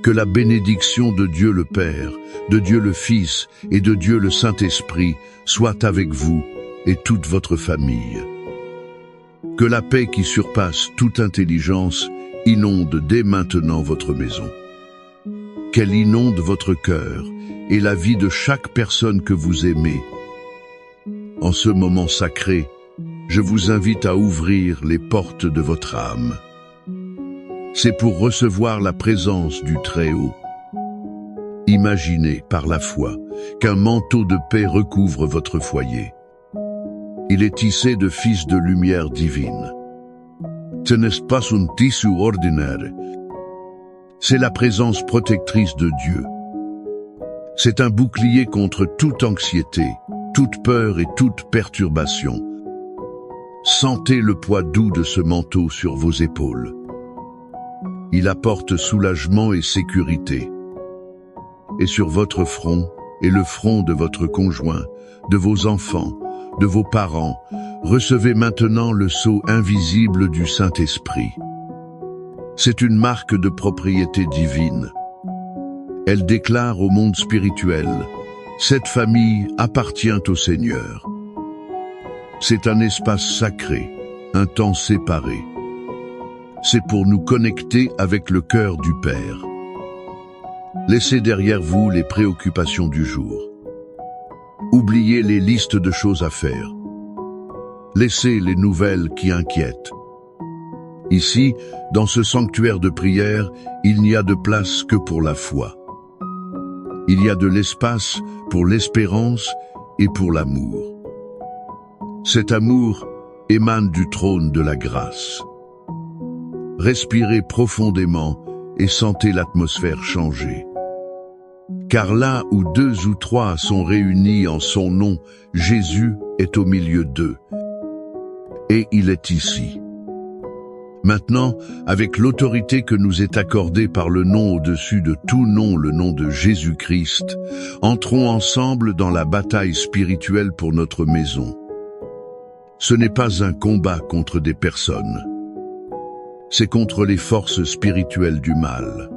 Que la bénédiction de Dieu le Père, de Dieu le Fils et de Dieu le Saint-Esprit soit avec vous et toute votre famille. Que la paix qui surpasse toute intelligence inonde dès maintenant votre maison. Qu'elle inonde votre cœur et la vie de chaque personne que vous aimez. En ce moment sacré, je vous invite à ouvrir les portes de votre âme. C'est pour recevoir la présence du Très-Haut. Imaginez par la foi qu'un manteau de paix recouvre votre foyer. Il est tissé de fils de lumière divine. Ce n'est pas un tissu ordinaire. C'est la présence protectrice de Dieu. C'est un bouclier contre toute anxiété, toute peur et toute perturbation. Sentez le poids doux de ce manteau sur vos épaules. Il apporte soulagement et sécurité. Et sur votre front et le front de votre conjoint, de vos enfants, de vos parents, recevez maintenant le sceau invisible du Saint-Esprit. C'est une marque de propriété divine. Elle déclare au monde spirituel, cette famille appartient au Seigneur. C'est un espace sacré, un temps séparé. C'est pour nous connecter avec le cœur du Père. Laissez derrière vous les préoccupations du jour. Oubliez les listes de choses à faire. Laissez les nouvelles qui inquiètent. Ici, dans ce sanctuaire de prière, il n'y a de place que pour la foi. Il y a de l'espace pour l'espérance et pour l'amour. Cet amour émane du trône de la grâce. Respirez profondément et sentez l'atmosphère changer. Car là où 2 ou 3 sont réunis en son nom, Jésus est au milieu d'eux. Et il est ici. Maintenant, avec l'autorité que nous est accordée par le nom au-dessus de tout nom, le nom de Jésus-Christ, entrons ensemble dans la bataille spirituelle pour notre maison. Ce n'est pas un combat contre des personnes. C'est contre les forces spirituelles du mal.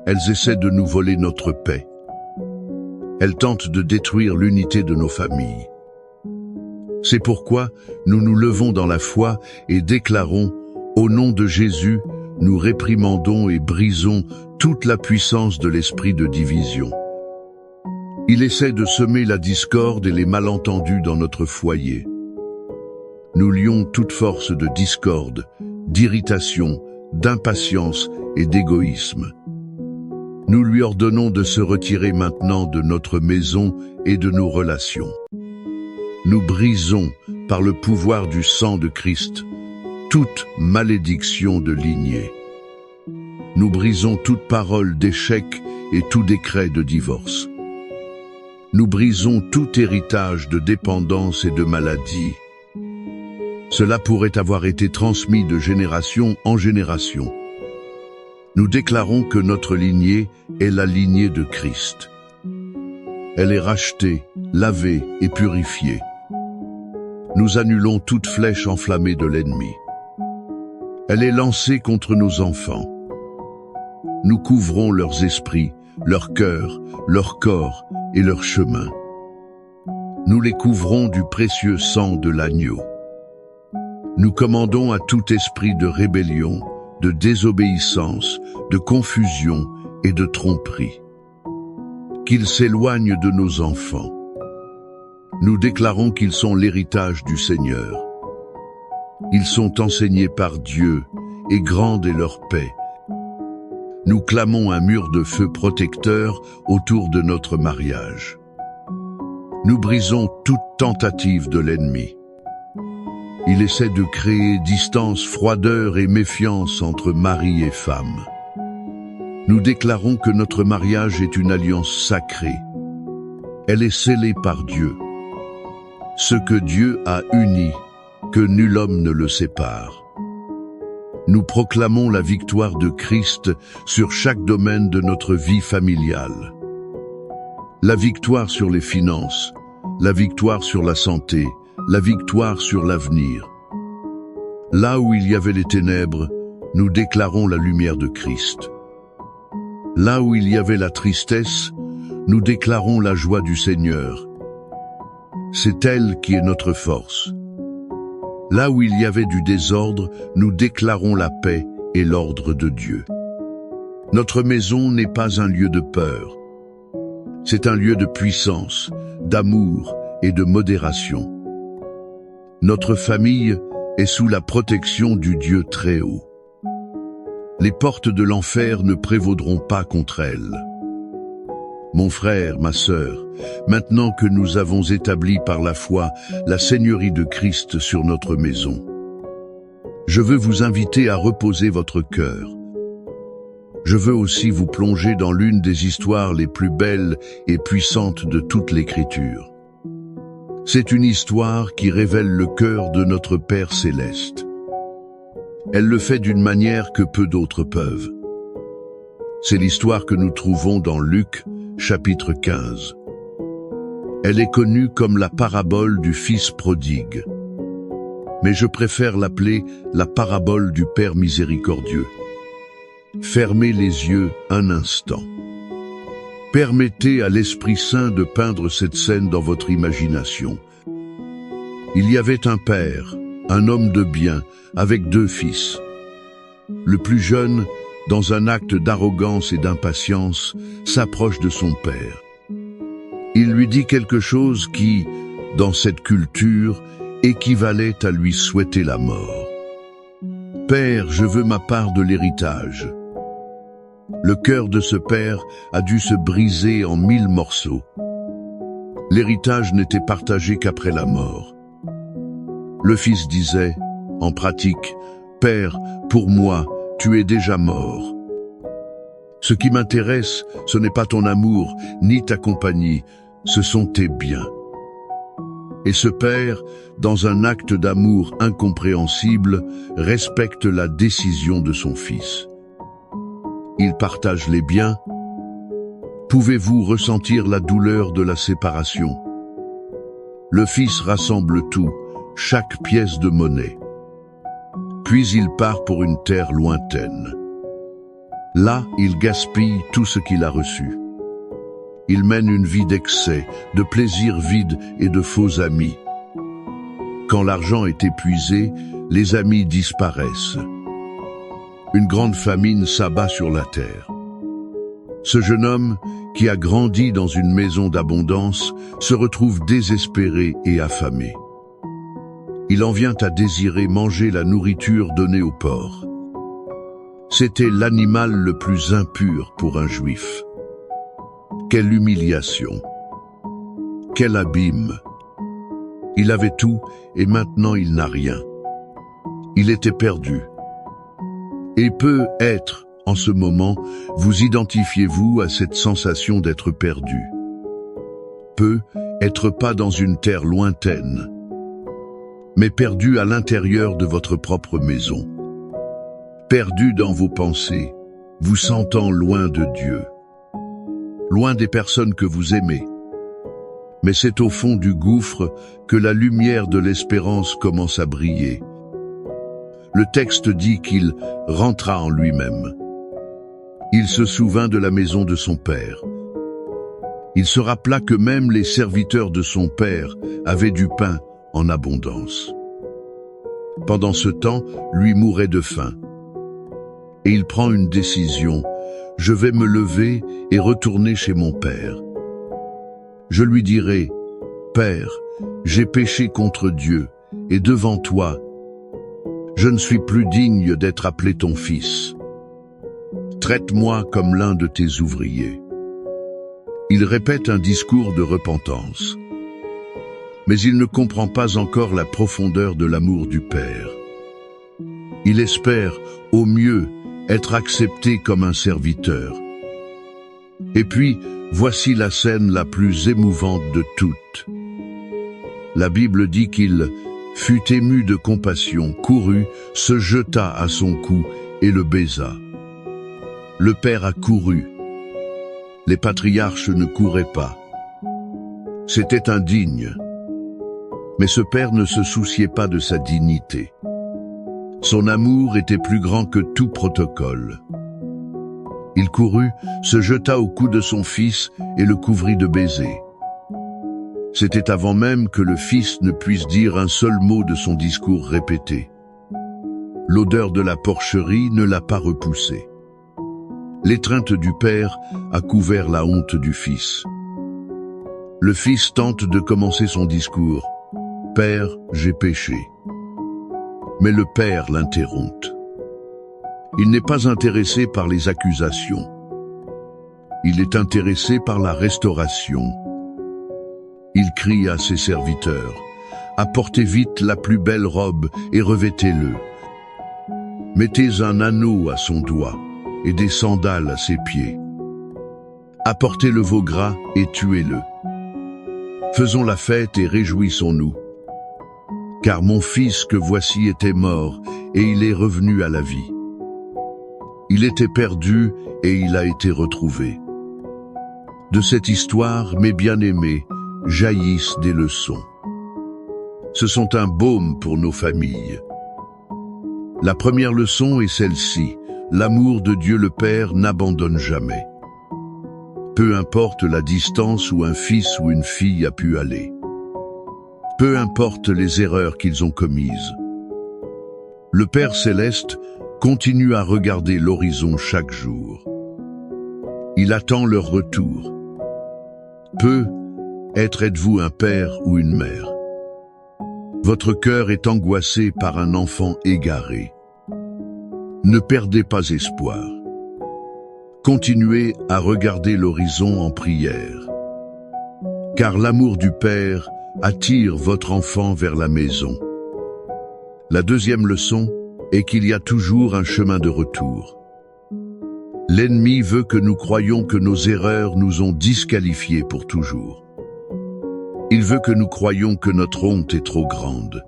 Elles essaient de nous voler notre paix. Elles tentent de détruire l'unité de nos familles. C'est pourquoi nous nous levons dans la foi et déclarons, au nom de Jésus, nous réprimandons et brisons toute la puissance de l'esprit de division. Il essaie de semer la discorde et les malentendus dans notre foyer. Nous lions toute force de discorde, d'irritation, d'impatience et d'égoïsme. Nous lui ordonnons de se retirer maintenant de notre maison et de nos relations. Nous brisons, par le pouvoir du sang de Christ, toute malédiction de lignée. Nous brisons toute parole d'échec et tout décret de divorce. Nous brisons tout héritage de dépendance et de maladie. Cela pourrait avoir été transmis de génération en génération. Nous déclarons que notre lignée est la lignée de Christ. Elle est rachetée, lavée et purifiée. Nous annulons toute flèche enflammée de l'ennemi. Elle est lancée contre nos enfants. Nous couvrons leurs esprits, leurs cœurs, leur corps et leur chemin. Nous les couvrons du précieux sang de l'agneau. Nous commandons à tout esprit de rébellion, de désobéissance, de confusion et de tromperie qu'il s'éloigne de nos enfants. Nous déclarons qu'ils sont l'héritage du Seigneur. Ils sont enseignés par Dieu, et grande est leur paix. Nous clamons un mur de feu protecteur autour de notre mariage. Nous brisons toute tentative de l'ennemi. Il essaie de créer distance, froideur et méfiance entre mari et femme. Nous déclarons que notre mariage est une alliance sacrée. Elle est scellée par Dieu. Ce que Dieu a uni, que nul homme ne le sépare. Nous proclamons la victoire de Christ sur chaque domaine de notre vie familiale. La victoire sur les finances, la victoire sur la santé, la victoire sur l'avenir. Là où il y avait les ténèbres, nous déclarons la lumière de Christ. Là où il y avait la tristesse, nous déclarons la joie du Seigneur. C'est elle qui est notre force. Là où il y avait du désordre, nous déclarons la paix et l'ordre de Dieu. Notre maison n'est pas un lieu de peur. C'est un lieu de puissance, d'amour et de modération. Notre famille est sous la protection du Dieu très haut. Les portes de l'enfer ne prévaudront pas contre elle. Mon frère, ma sœur, maintenant que nous avons établi par la foi la seigneurie de Christ sur notre maison, je veux vous inviter à reposer votre cœur. Je veux aussi vous plonger dans l'une des histoires les plus belles et puissantes de toute l'Écriture. C'est une histoire qui révèle le cœur de notre Père céleste. Elle le fait d'une manière que peu d'autres peuvent. C'est l'histoire que nous trouvons dans Luc, chapitre 15. Elle est connue comme la parabole du Fils prodigue. Mais je préfère l'appeler la parabole du Père miséricordieux. Fermez les yeux un instant. Permettez à l'Esprit Saint de peindre cette scène dans votre imagination. Il y avait un père, un homme de bien, avec 2 fils. Le plus jeune, dans un acte d'arrogance et d'impatience, s'approche de son père. Il lui dit quelque chose qui, dans cette culture, équivalait à lui souhaiter la mort. « Père, je veux ma part de l'héritage. » Le cœur de ce père a dû se briser en 1000 morceaux. L'héritage n'était partagé qu'après la mort. Le fils disait, en pratique, « Père, pour moi, tu es déjà mort. Ce qui m'intéresse, ce n'est pas ton amour, ni ta compagnie, ce sont tes biens. » Et ce père, dans un acte d'amour incompréhensible, respecte la décision de son fils. Il partage les biens. Pouvez-vous ressentir la douleur de la séparation? Le fils rassemble tout, chaque pièce de monnaie. Puis il part pour une terre lointaine. Là, il gaspille tout ce qu'il a reçu. Il mène une vie d'excès, de plaisirs vides et de faux amis. Quand l'argent est épuisé, les amis disparaissent. Une grande famine s'abat sur la terre. Ce jeune homme, qui a grandi dans une maison d'abondance, se retrouve désespéré et affamé. Il en vient à désirer manger la nourriture donnée aux porcs. C'était l'animal le plus impur pour un juif. Quelle humiliation! Quel abîme! Il avait tout et maintenant il n'a rien. Il était perdu. Et peut-être, en ce moment, vous identifiez-vous à cette sensation d'être perdu. Peut-être pas dans une terre lointaine, mais perdu à l'intérieur de votre propre maison. Perdu dans vos pensées, vous sentant loin de Dieu, loin des personnes que vous aimez. Mais c'est au fond du gouffre que la lumière de l'espérance commence à briller. Le texte dit qu'il rentra en lui-même. Il se souvint de la maison de son père. Il se rappela que même les serviteurs de son père avaient du pain en abondance. Pendant ce temps, lui mourait de faim. Et il prend une décision. Je vais me lever et retourner chez mon père. Je lui dirai, Père, j'ai péché contre Dieu et devant toi. Je ne suis plus digne d'être appelé ton fils. Traite-moi comme l'un de tes ouvriers. Il répète un discours de repentance. Mais il ne comprend pas encore la profondeur de l'amour du Père. Il espère, au mieux, être accepté comme un serviteur. Et puis, voici la scène la plus émouvante de toutes. La Bible dit qu'il fut ému de compassion, courut, se jeta à son cou et le baisa. Le Père a couru. Les patriarches ne couraient pas. C'était indigne. Mais ce Père ne se souciait pas de sa dignité. Son amour était plus grand que tout protocole. Il courut, se jeta au cou de son fils et le couvrit de baisers. C'était avant même que le fils ne puisse dire un seul mot de son discours répété. L'odeur de la porcherie ne l'a pas repoussé. L'étreinte du père a couvert la honte du fils. Le fils tente de commencer son discours. « Père, j'ai péché. » Mais le père l'interrompt. Il n'est pas intéressé par les accusations. Il est intéressé par la restauration. Il crie à ses serviteurs, « Apportez vite la plus belle robe et revêtez-le. Mettez un anneau à son doigt et des sandales à ses pieds. Apportez le veau gras et tuez-le. Faisons la fête et réjouissons-nous. Car mon fils que voici était mort et il est revenu à la vie. Il était perdu et il a été retrouvé. » De cette histoire, mes bien-aimés, jaillissent des leçons. Ce sont un baume pour nos familles. La première leçon est celle-ci. L'amour de Dieu le Père n'abandonne jamais. Peu importe la distance où un fils ou une fille a pu aller. Peu importe les erreurs qu'ils ont commises. Le Père Céleste continue à regarder l'horizon chaque jour. Il attend leur retour. Êtes-vous un père ou une mère? Votre cœur est angoissé par un enfant égaré. Ne perdez pas espoir. Continuez à regarder l'horizon en prière. Car l'amour du Père attire votre enfant vers la maison. La deuxième leçon est qu'il y a toujours un chemin de retour. L'ennemi veut que nous croyions que nos erreurs nous ont disqualifiés pour toujours. Il veut que nous croyions que notre honte est trop grande.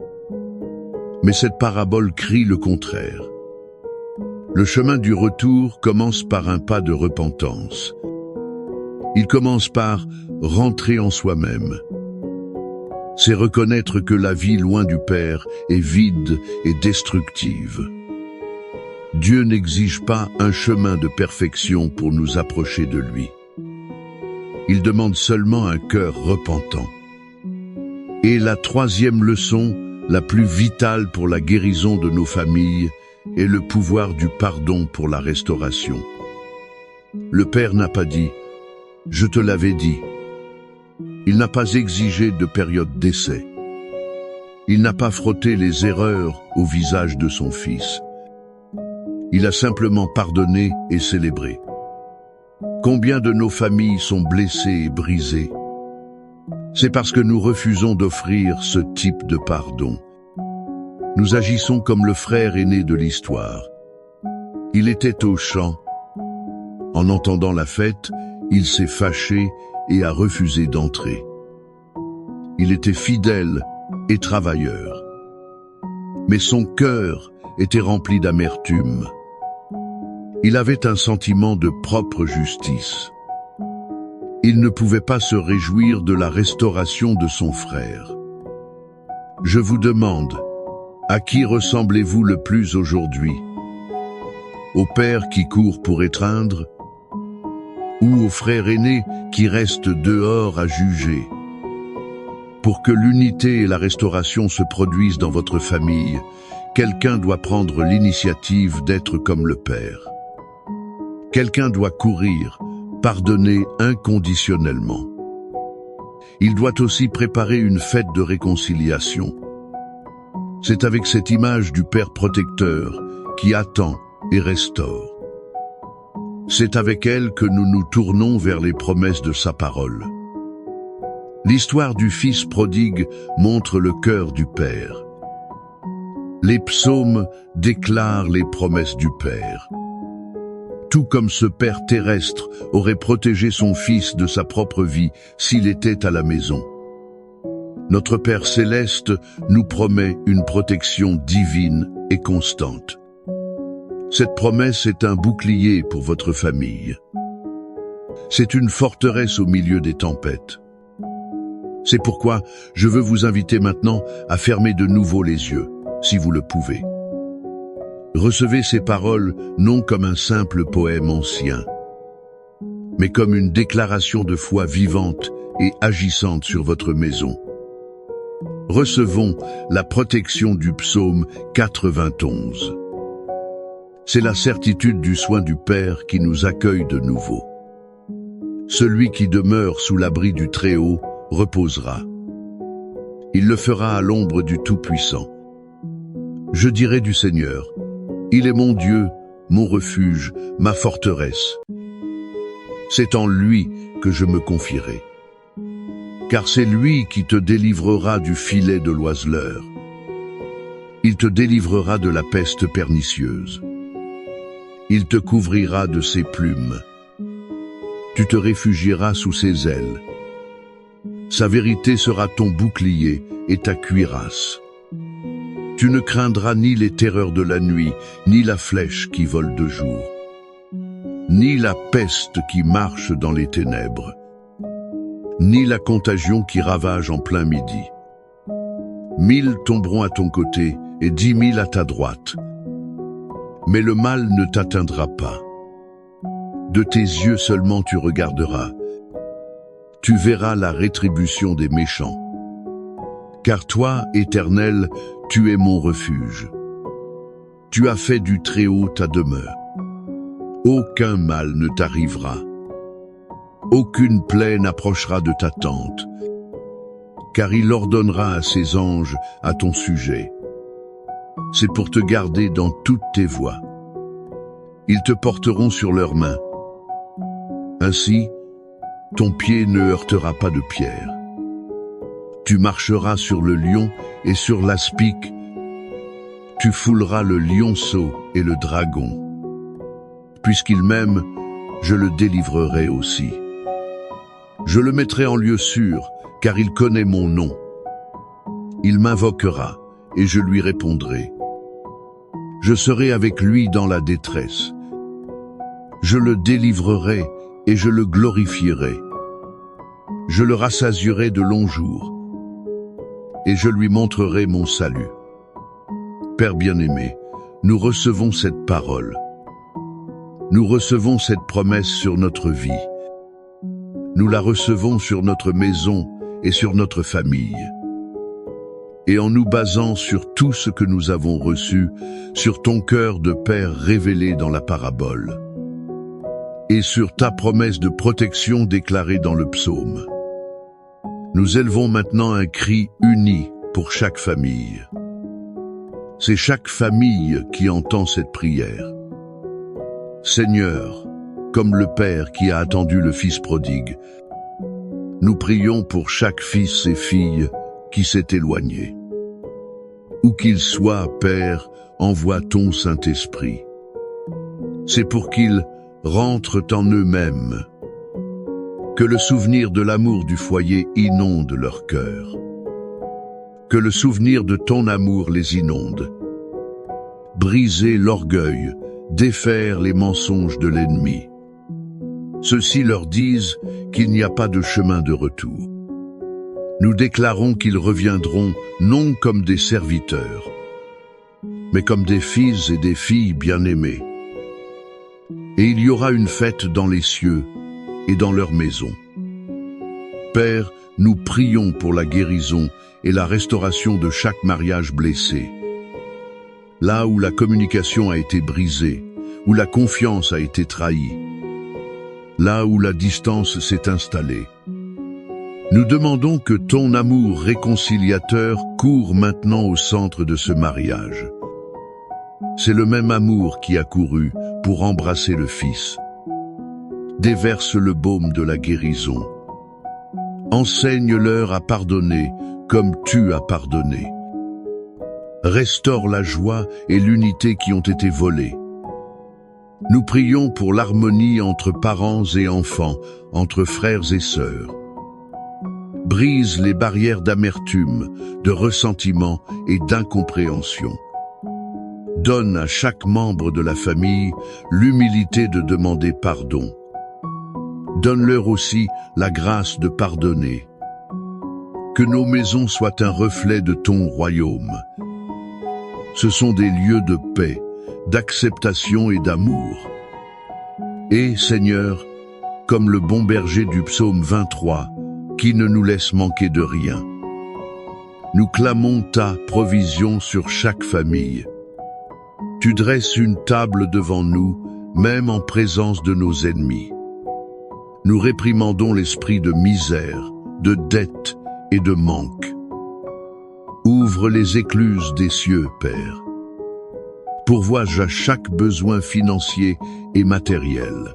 Mais cette parabole crie le contraire. Le chemin du retour commence par un pas de repentance. Il commence par rentrer en soi-même. C'est reconnaître que la vie loin du Père est vide et destructive. Dieu n'exige pas un chemin de perfection pour nous approcher de lui. Il demande seulement un cœur repentant. Et la troisième leçon, la plus vitale pour la guérison de nos familles, est le pouvoir du pardon pour la restauration. Le Père n'a pas dit « Je te l'avais dit ». Il n'a pas exigé de période d'essai. Il n'a pas frotté les erreurs au visage de son Fils. Il a simplement pardonné et célébré. Combien de nos familles sont blessées et brisées? C'est parce que nous refusons d'offrir ce type de pardon. Nous agissons comme le frère aîné de l'histoire. Il était au champ. En entendant la fête, il s'est fâché et a refusé d'entrer. Il était fidèle et travailleur. Mais son cœur était rempli d'amertume. Il avait un sentiment de propre justice. Il ne pouvait pas se réjouir de la restauration de son frère. Je vous demande, à qui ressemblez-vous le plus aujourd'hui? Au père qui court pour étreindre? Ou au frère aîné qui reste dehors à juger? Pour que l'unité et la restauration se produisent dans votre famille, quelqu'un doit prendre l'initiative d'être comme le Père. Quelqu'un doit courir, pardonner inconditionnellement. Il doit aussi préparer une fête de réconciliation. C'est avec cette image du Père protecteur qui attend et restaure. C'est avec elle que nous nous tournons vers les promesses de sa parole. L'histoire du Fils prodigue montre le cœur du Père. Les psaumes déclarent les promesses du Père. Tout comme ce Père terrestre aurait protégé son Fils de sa propre vie s'il était à la maison. Notre Père céleste nous promet une protection divine et constante. Cette promesse est un bouclier pour votre famille. C'est une forteresse au milieu des tempêtes. C'est pourquoi je veux vous inviter maintenant à fermer de nouveau les yeux, si vous le pouvez. Recevez ces paroles non comme un simple poème ancien, mais comme une déclaration de foi vivante et agissante sur votre maison. Recevons la protection du psaume 91. C'est la certitude du soin du Père qui nous accueille de nouveau. Celui qui demeure sous l'abri du Très-Haut reposera. Il le fera à l'ombre du Tout-Puissant. Je dirai du Seigneur, il est mon Dieu, mon refuge, ma forteresse. C'est en lui que je me confierai. Car c'est lui qui te délivrera du filet de l'oiseleur. Il te délivrera de la peste pernicieuse. Il te couvrira de ses plumes. Tu te réfugieras sous ses ailes. Sa vérité sera ton bouclier et ta cuirasse. Tu ne craindras ni les terreurs de la nuit, ni la flèche qui vole de jour, ni la peste qui marche dans les ténèbres, ni la contagion qui ravage en plein midi. 1000 tomberont à ton côté et 10 000 à ta droite, mais le mal ne t'atteindra pas. De tes yeux seulement tu regarderas. Tu verras la rétribution des méchants. Car toi, Éternel, tu es mon refuge. Tu as fait du Très-Haut ta demeure. Aucun mal ne t'arrivera. Aucune plaie n'approchera de ta tente, car il ordonnera à ses anges à ton sujet. C'est pour te garder dans toutes tes voies. Ils te porteront sur leurs mains. Ainsi, ton pied ne heurtera pas de pierre. Tu marcheras sur le lion et sur l'aspic. Tu fouleras le lionceau et le dragon. Puisqu'il m'aime, je le délivrerai aussi. Je le mettrai en lieu sûr, car il connaît mon nom. Il m'invoquera, et je lui répondrai. Je serai avec lui dans la détresse. Je le délivrerai, et je le glorifierai. Je le rassasierai de longs jours, et je lui montrerai mon salut. Père bien-aimé, nous recevons cette parole. Nous recevons cette promesse sur notre vie. Nous la recevons sur notre maison et sur notre famille. Et en nous basant sur tout ce que nous avons reçu, sur ton cœur de Père révélé dans la parabole, et sur ta promesse de protection déclarée dans le psaume, nous élevons maintenant un cri uni pour chaque famille. C'est chaque famille qui entend cette prière. Seigneur, comme le Père qui a attendu le Fils prodigue, nous prions pour chaque fils et fille qui s'est éloigné. Où qu'il soit, Père, envoie ton Saint-Esprit. C'est pour qu'ils rentrent en eux-mêmes, que le souvenir de l'amour du foyer inonde leur cœur, que le souvenir de ton amour les inonde. Briser l'orgueil, défaire les mensonges de l'ennemi. Ceux-ci leur disent qu'il n'y a pas de chemin de retour. Nous déclarons qu'ils reviendront non comme des serviteurs, mais comme des fils et des filles bien-aimés. Et il y aura une fête dans les cieux et dans leur maison. Père, nous prions pour la guérison et la restauration de chaque mariage blessé. Là où la communication a été brisée, où la confiance a été trahie, là où la distance s'est installée. Nous demandons que ton amour réconciliateur court maintenant au centre de ce mariage. C'est le même amour qui a couru pour embrasser le Fils. Déverse le baume de la guérison. Enseigne-leur à pardonner comme tu as pardonné. Restaure la joie et l'unité qui ont été volées. Nous prions pour l'harmonie entre parents et enfants, entre frères et sœurs. Brise les barrières d'amertume, de ressentiment et d'incompréhension. Donne à chaque membre de la famille l'humilité de demander pardon. Donne-leur aussi la grâce de pardonner. Que nos maisons soient un reflet de ton royaume. Ce sont des lieux de paix, d'acceptation et d'amour. Et, Seigneur, comme le bon berger du psaume 23, qui ne nous laisse manquer de rien. Nous clamons ta provision sur chaque famille. Tu dresses une table devant nous, même en présence de nos ennemis. Nous réprimandons l'esprit de misère, de dette et de manque. Ouvre les écluses des cieux, Père. Pourvois à chaque besoin financier et matériel.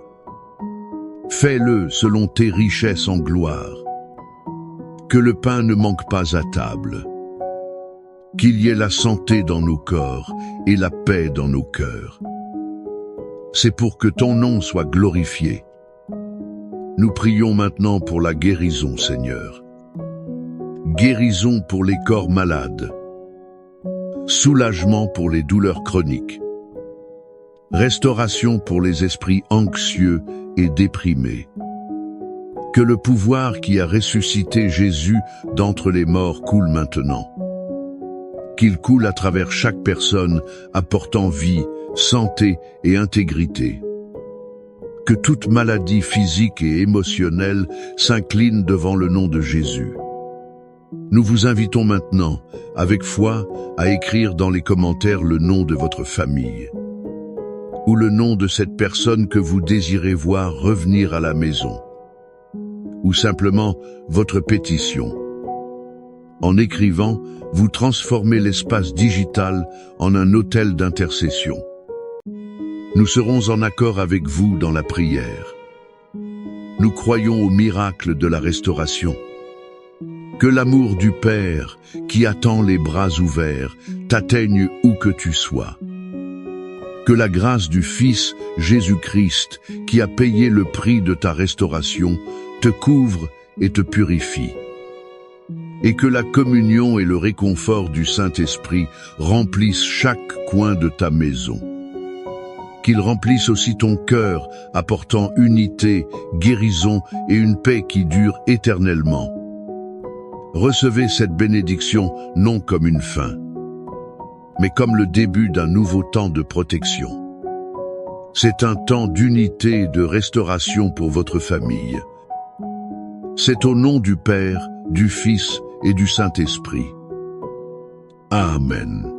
Fais-le selon tes richesses en gloire. Que le pain ne manque pas à table. Qu'il y ait la santé dans nos corps et la paix dans nos cœurs. C'est pour que ton nom soit glorifié. Nous prions maintenant pour la guérison, Seigneur. Guérison pour les corps malades. Soulagement pour les douleurs chroniques. Restauration pour les esprits anxieux et déprimés. Que le pouvoir qui a ressuscité Jésus d'entre les morts coule maintenant. Qu'il coule à travers chaque personne, apportant vie, santé et intégrité. Que toute maladie physique et émotionnelle s'incline devant le nom de Jésus. Nous vous invitons maintenant, avec foi, à écrire dans les commentaires le nom de votre famille, ou le nom de cette personne que vous désirez voir revenir à la maison, ou simplement votre pétition. En écrivant, vous transformez l'espace digital en un autel d'intercession. Nous serons en accord avec vous dans la prière. Nous croyons au miracle de la restauration. Que l'amour du Père, qui attend les bras ouverts, t'atteigne où que tu sois. Que la grâce du Fils, Jésus-Christ, qui a payé le prix de ta restauration, te couvre et te purifie. Et que la communion et le réconfort du Saint-Esprit remplissent chaque coin de ta maison. Qu'il remplisse aussi ton cœur, apportant unité, guérison et une paix qui dure éternellement. Recevez cette bénédiction non comme une fin, mais comme le début d'un nouveau temps de protection. C'est un temps d'unité et de restauration pour votre famille. C'est au nom du Père, du Fils et du Saint-Esprit. Amen.